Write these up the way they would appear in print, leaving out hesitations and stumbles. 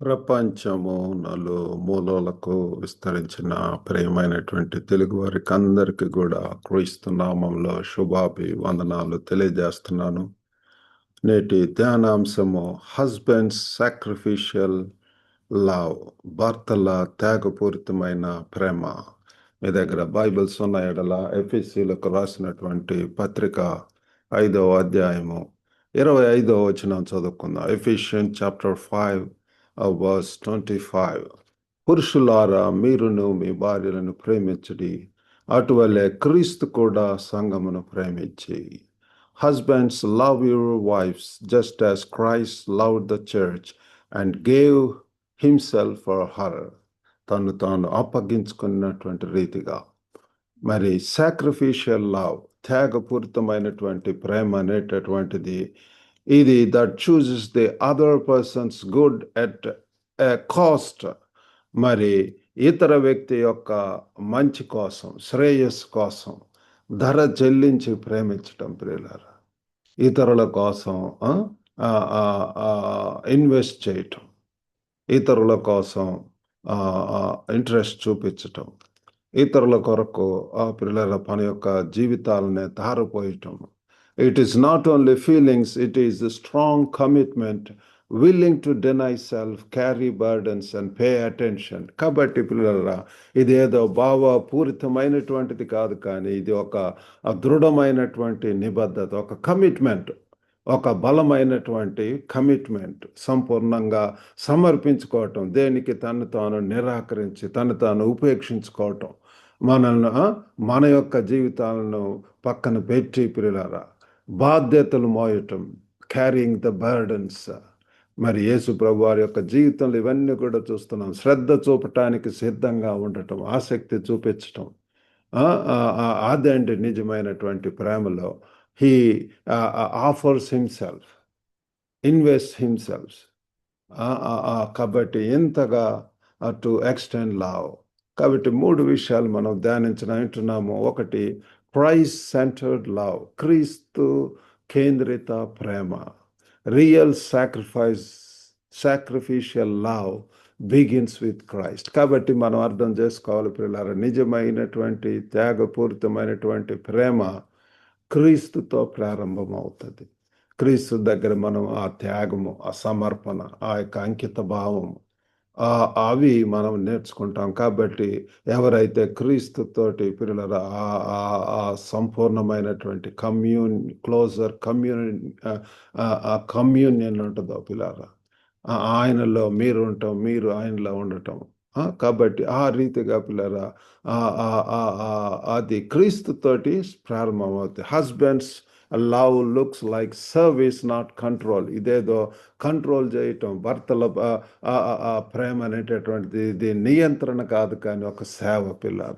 ప్రపంచము నలుమూలలకు విస్తరించిన ప్రియమైనటువంటి తెలుగు వారికి అందరికీ కూడా క్రీస్తు నామంలో శుభాభివందనాలు తెలియజేస్తున్నాను. నేటి ధ్యానాంశము హస్బెండ్స్ సాక్రిఫిషియల్ లవ్, భర్తల త్యాగపూరితమైన ప్రేమ. మీ దగ్గర బైబిల్స్ ఉన్న ఎడల ఎఫెసీయులకు రాసినటువంటి పత్రిక 5వ అధ్యాయము 25వ వచనం చదువుకుందాం. Ephesians chapter 5 verse 25. పురుషులారా, మీరును మీ భార్యలను ప్రేమించుడి, అటువలే క్రీస్తు కూడా సంఘమును ప్రేమించి. Husbands, love your wives just as Christ loved the church and gave himself for her. తను తాను అప్పగించుకున్నటువంటి రీతిగా. మరి సాక్రిఫిషియల్ లవ్, త్యాగపూరితమైనటువంటి ప్రేమ అనేటటువంటిది ఇది that chooses the other persons good at a cost. మరి ఇతర వ్యక్తి యొక్క మంచి కోసం, శ్రేయస్సు కోసం ధర చెల్లించి ప్రేమించటం. ప్రియులారా, ఇతరుల కోసం ఇన్వెస్ట్ చేయటం, ఇతరుల కోసం ఇంట్రెస్ట్ చూపించటం, ఇతరుల కొరకు పిల్లల పని యొక్క జీవితాలనే ధారపోయటం. It is not only feelings, it is a strong commitment, willing to deny self, carry burdens and pay attention. కాబట్టి పిల్లల ఇదేదో భావపూరితమైనటువంటిది కాదు, కానీ ఇది ఒక దృఢమైనటువంటి నిబద్ధత, ఒక కమిట్మెంట్, ఒక బలమైనటువంటి కమిట్మెంట్. సంపూర్ణంగా సమర్పించుకోవటం, దేనికి తను తాను నిరాకరించి తను తాను ఉపేక్షించుకోవటం, మన యొక్క జీవితాలను పక్కన పెట్టి పిల్లలారా బాధ్యతలు మోయటం, క్యారింగ్ ద బర్డన్స్. మరి యేసు ప్రభు వారి యొక్క జీవితంలో ఇవన్నీ కూడా చూస్తున్నాం. శ్రద్ధ చూపటానికి సిద్ధంగా ఉండటం, ఆసక్తి చూపించటం. అదండి నిజమైనటువంటి ప్రేమలో. He offers himself, invest himself. కాబట్టి ఎంతగా టు ఎక్స్టెండ్ లవ్. కాబట్టి 3 విషయాలు మనం ధ్యానించున్నాము. ఒకటి, క్రైస్ట్ సెంటర్డ్ లవ్, క్రీస్తు కేంద్రిత ప్రేమ. Real sacrificial love begins with Christ. కాబట్టి మనం అర్థం చేసుకోవాలి పిల్లలారా, నిజమైనటువంటి త్యాగపూరితమైనటువంటి ప్రేమ క్రీస్తుతో ప్రారంభమవుతుంది. క్రీస్తు దగ్గర మనం ఆ త్యాగము, ఆ సమర్పణ, ఆ యొక్క అంకిత భావము అవి మనం నేర్చుకుంటాం. కాబట్టి ఎవరైతే క్రీస్తుతోటి పిల్లల సంపూర్ణమైనటువంటి క్లోజర్ కమ్యూనియన్ ఉంటుందో పిల్లల, ఆయనలో మీరు ఉండటం, మీరు ఆయనలో ఉండటం. కాబట్టి ఆ రీతిగా పిల్లల అది క్రీస్తుతోటి ప్రారంభమవుతుంది. Husbands love looks like service, not control. ఇదేదో కంట్రోల్ చేయటం, భర్తల ప్రేమ అనేటటువంటిది ఇది నియంత్రణ కాదు, కానీ ఒక సేవ. పిల్లల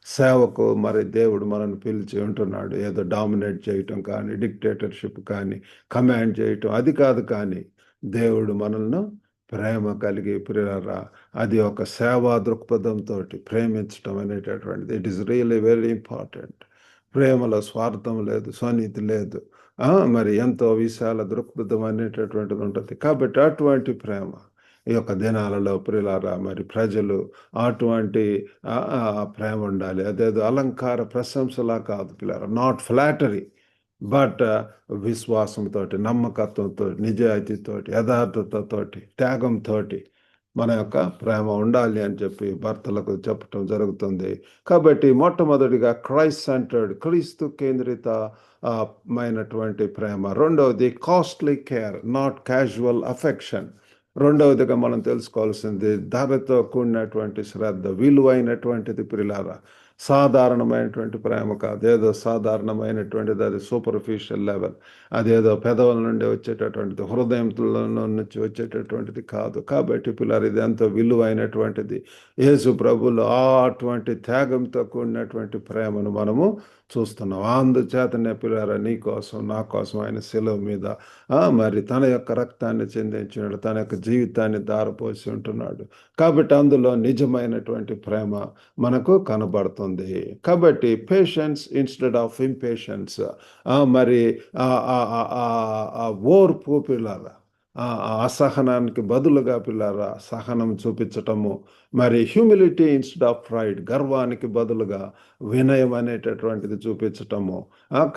సేవకు మరి దేవుడు మనల్ని పిలిచి ఉంటున్నాడు. ఏదో డామినేట్ చేయటం కానీ, డిక్టేటర్షిప్ కానీ, కమాండ్ చేయటం అది కాదు, కానీ దేవుడు మనల్ని ప్రేమ కలిగి ప్రియులారా అది ఒక సేవా దృక్పథంతో ప్రేమించటం అనేటటువంటిది it is really very important. ప్రేమలో స్వార్థం లేదు, స్వనీతి లేదు, మరి ఎంతో విశాల దృక్పథం అనేటటువంటిది ఉంటుంది. కాబట్టి అటువంటి ప్రేమ ఈ యొక్క దినాలలో ప్రియులారా మరి ప్రజలు అటువంటి ప్రేమ ఉండాలి. అదేదో అలంకార ప్రశంసలా కాదు పిల్లరా, నాట్ ఫ్లాటరీ, బట్ విశ్వాసంతో, నమ్మకత్వంతో, నిజాయితీతో, యథార్థతతో, త్యాగంతో మన యొక్క ప్రేమ ఉండాలి అని చెప్పి భర్తలకు చెప్పటం జరుగుతుంది. కాబట్టి మొట్టమొదటిగా క్రైస్ట్ సెంటర్డ్, క్రీస్తు కేంద్రిత మైనటువంటి ప్రేమ. రెండవది costly care, not casual affection. రెండవదిగా మనం తెలుసుకోవాల్సింది ధరతో కూడినటువంటి శ్రద్ధ, విలువైనటువంటిది ప్రియులారా. సాధారణమైనటువంటి ప్రేమ కాదు, ఏదో సాధారణమైనటువంటిది, అది సూపర్ఫిషియల్ లెవెల్, అదేదో పెదవుల నుండి వచ్చేటటువంటిది, హృదయంలో నుంచి వచ్చేటటువంటిది కాదు. కాబట్టి పిల్లలు ఇది ఎంతో విలువైనటువంటిది. యేసు ప్రభువులో అటువంటి త్యాగంతో కూడినటువంటి ప్రేమను మనము చూస్తున్నాం. అందుచేతనే పిల్లరా నీ కోసం నా కోసం ఆయన శిలువ మీద మరి తన యొక్క రక్తాన్ని చెందించినాడు, తన యొక్క జీవితాన్ని దారపోసి ఉంటున్నాడు. కాబట్టి అందులో నిజమైనటువంటి ప్రేమ మనకు కనబడుతుంది. కాబట్టి పేషెన్స్ ఇన్స్టెడ్ ఆఫ్ ఇంపేషెన్స్, మరి ఓర్పు పిల్లరా, ఆ అసహనానికి బదులుగా పిల్లారా సహనం చూపించటము, మరి హ్యూమిలిటీ ఇన్స్టెడ్ ఆఫ్ ప్రైడ్, గర్వానికి బదులుగా వినయం అనేటటువంటిది చూపించటము.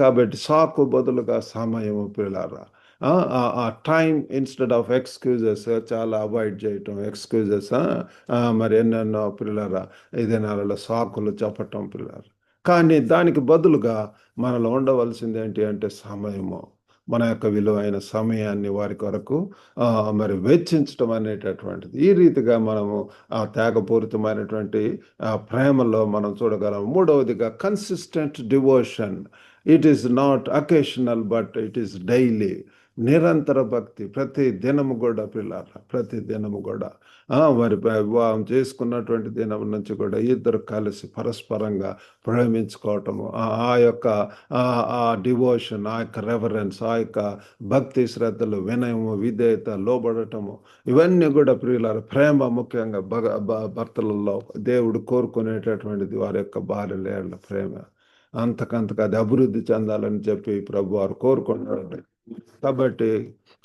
కాబట్టి సాకు బదులుగా సమయము పిల్లారా. ఆ టైం ఇన్స్టెడ్ ఆఫ్ ఎక్స్క్యూజెస్ చాలా అవాయిడ్ చేయటం, ఎక్స్క్యూజెస్ మరి ఎన్నెన్నో పిల్లరా ఈ దినాలలో సాకులు చెప్పటం పిల్లలు. కానీ దానికి బదులుగా మనలో ఉండవలసింది ఏంటి అంటే సమయము. మన యొక్క విలువైన సమయాన్ని వారి కొరకు మరి వెచ్చించటం అనేటటువంటిది. ఈ రీతిగా మనము ఆ త్యాగపూరితమైనటువంటి ప్రేమలో మనం చూడగలం. మూడవదిగా consistent devotion. It is not occasional but it is daily. నిరంతర భక్తి ప్రతి దినము కూడా పిల్లల, ప్రతి దినము కూడా మరి వివాహం చేసుకున్నటువంటి దినం నుంచి కూడా ఇద్దరు కలిసి పరస్పరంగా ప్రేమించుకోవటము, ఆ యొక్క ఆ డివోషన్, ఆ యొక్క రెవరెన్స్, ఆ యొక్క భక్తి శ్రద్ధలు, వినయము, విధేయత, లోబడటము, ఇవన్నీ కూడా ప్రియులారా ప్రేమ ముఖ్యంగా భర్తలలో దేవుడు కోరుకునేటటువంటిది వారి యొక్క భార్యల ప్రేమ. అంతకంతకు అది అభివృద్ధి చెందాలని చెప్పి ప్రభు వారు కోరుకుంటారు. కాబట్టి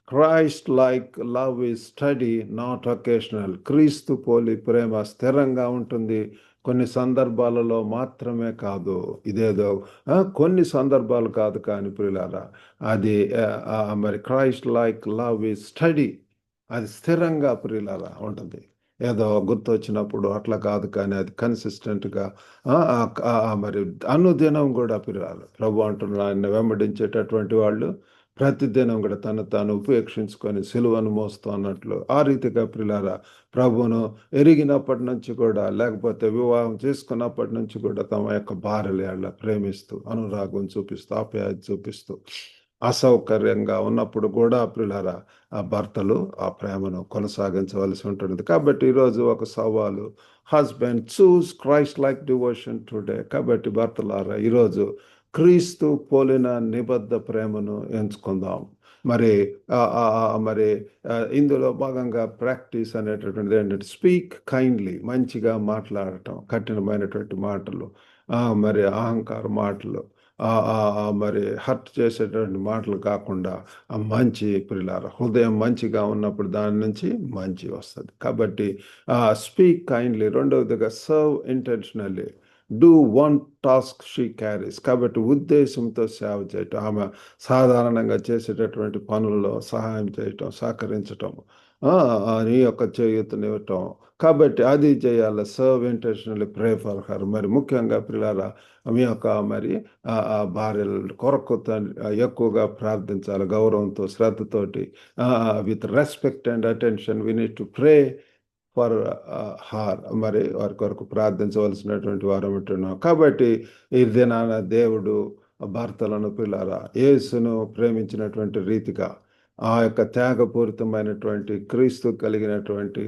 Christ like love is study not occasional. క్రీస్తు పోలి ప్రేమ స్థిరంగా ఉంటుంది, కొన్ని సందర్భాలలో మాత్రమే కాదు. ఇదేదో కొన్ని సందర్భాలు కాదు కానీ ప్రియులారా, అది మరి Christ like love is study, అది స్థిరంగా ప్రియులారా ఉంటుంది. ఏదో గుర్తొచ్చినప్పుడు అట్లా కాదు కానీ అది కన్సిస్టెంట్గా మరి అనుదినం కూడా ప్రియులారా ప్రభు అంటున్నారు, ఆయన వెంబడించేటటువంటి వాళ్ళు ప్రతిదినం కూడా తను తాను ఉపేక్షించుకొని సిలువను మోస్తూ అన్నట్లు ఆ రీతిగా ప్రియులారా ప్రభువును ఎరిగినప్పటి నుంచి కూడా, లేకపోతే వివాహం చేసుకున్నప్పటి నుంచి కూడా తమ యొక్క భార్యల ప్రేమిస్తూ, అనురాగం చూపిస్తూ, ఆప్యాయత చూపిస్తూ, అసౌకర్యంగా ఉన్నప్పుడు కూడా ప్రియులారా ఆ భర్తలు ఆ ప్రేమను కొనసాగించవలసి ఉంటుంది. కాబట్టి ఈరోజు ఒక సవాలు, హస్బెండ్ చూస్ క్రైస్ట్ లైక్ డివోషన్ టుడే. కాబట్టి భర్తలారా ఈరోజు క్రీస్తు పోలిన నిబద్ధ ప్రేమను ఎంచుకుందాం. మరి మరి ఇందులో భాగంగా ప్రాక్టీస్ అనేటటువంటిది ఏంటంటే స్పీక్ కైండ్లీ, మంచిగా మాట్లాడటం, కఠినమైనటువంటి మాటలు, మరి అహంకార మాటలు, మరి హర్ట్ చేసేటువంటి మాటలు కాకుండా మంచి ప్రియులారా హృదయం మంచిగా ఉన్నప్పుడు దాని నుంచి మంచి వస్తుంది. కాబట్టి స్పీక్ కైండ్లీ. రెండవదిగా serve intentionally. Do one task she carries. కాబట్టి ఉద్దేశంతో సేవ చేయటం, ఆమె సాధారణంగా చేసేటటువంటి పనుల్లో సహాయం చేయటం, సహకరించటం, నీ యొక్క చేయూతనివ్వటం. కాబట్టి అది చేయాలి. Serve intentionally, pray for her. మరి ముఖ్యంగా పిల్లారా మీ యొక్క మరి భార్యల కొరకు ఎక్కువగా ప్రార్థించాలి, గౌరవంతో, శ్రద్ధతోటి, with respect and attention. We need to pray for her. మరి వారి కొరకు ప్రార్థించవలసినటువంటి వారు ఉంటున్నాం. కాబట్టి ఈ దినాన దేవుడు భర్తలను పిల్లారా యేసును ప్రేమించినటువంటి రీతిగా ఆ యొక్క త్యాగపూరితమైనటువంటి క్రీస్తు కలిగినటువంటి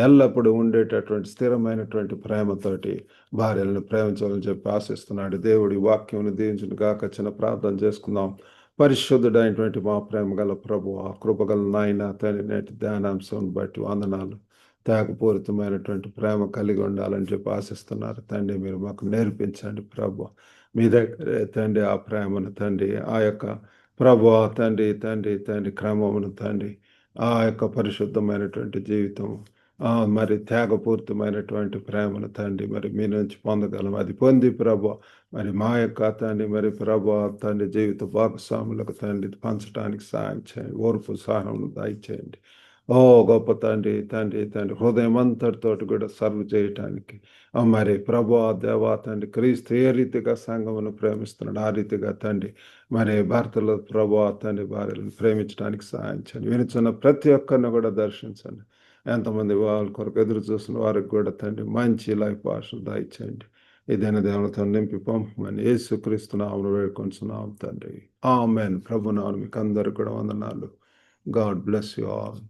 ఎల్లప్పుడూ ఉండేటటువంటి స్థిరమైనటువంటి ప్రేమతోటి భార్యలను ప్రేమించాలని చెప్పి ఆశిస్తున్నాడు. దేవుడి వాక్యం దీవించును గాక. చిన్న ప్రార్థన చేసుకుందాం. పరిశుద్ధుడైనటువంటి మా ప్రేమ గల ప్రభు, ఆ కృపగల నాయన తండ్రి, నేటి ధ్యానాంశం బట్టి వందనాలు. త్యాగపూరితమైనటువంటి ప్రేమ కలిగి ఉండాలని చెప్పి ఆశిస్తున్నారు తండ్రి. మీరు మాకు నేర్పించండి ప్రభు. మీ దగ్గరే తండ్రి ఆ ప్రేమను తండ్రి, ఆ యొక్క ప్రభు తండ్రి తండ్రి తండ్రి క్రమమును తండ్రి, ఆ యొక్క పరిశుద్ధమైనటువంటి జీవితం, మరి త్యాగపూరితమైనటువంటి ప్రేమను తండ్రి మరి మీ నుంచి పొందగలం. అది పొంది ప్రభు మరి మా యొక్క తండ్రి మరి ప్రభు తండ్రి జీవిత భాగస్వాములకు తండ్రి పంచడానికి సాయం చేయండి. ఓర్పు సహనం దయచేయండి. ఓ గొప్ప తండ్రి తండ్రి తండ్రి హృదయం అంతటితోటి కూడా సర్వ్ చేయటానికి మరి ప్రభు దేవా తండ్రి క్రీస్తు ఏ రీతిగా సంఘమును ప్రేమిస్తున్నాడు ఆ రీతిగా తండ్రి మరి భర్తలు ప్రభు తండ్రి భార్యలను ప్రేమించడానికి సహాయం చేయండి. వినుచున్న ప్రతి ఒక్కరిని కూడా దర్శించండి. ఎంతమంది వాళ్ళ కొరకు ఎదురు చూస్తున్న వారికి కూడా తండ్రి మంచి లైఫ్ ఆశలు దయచేయండి. ఇదైన దేవునితో నింపి పంపమని యేసుక్రీస్తు నామమున వేడుకొంచున్నాం తండ్రి. ఆమేన్. ప్రభు నామమున మీకు అందరికి కూడా వందనాలు. God bless you all.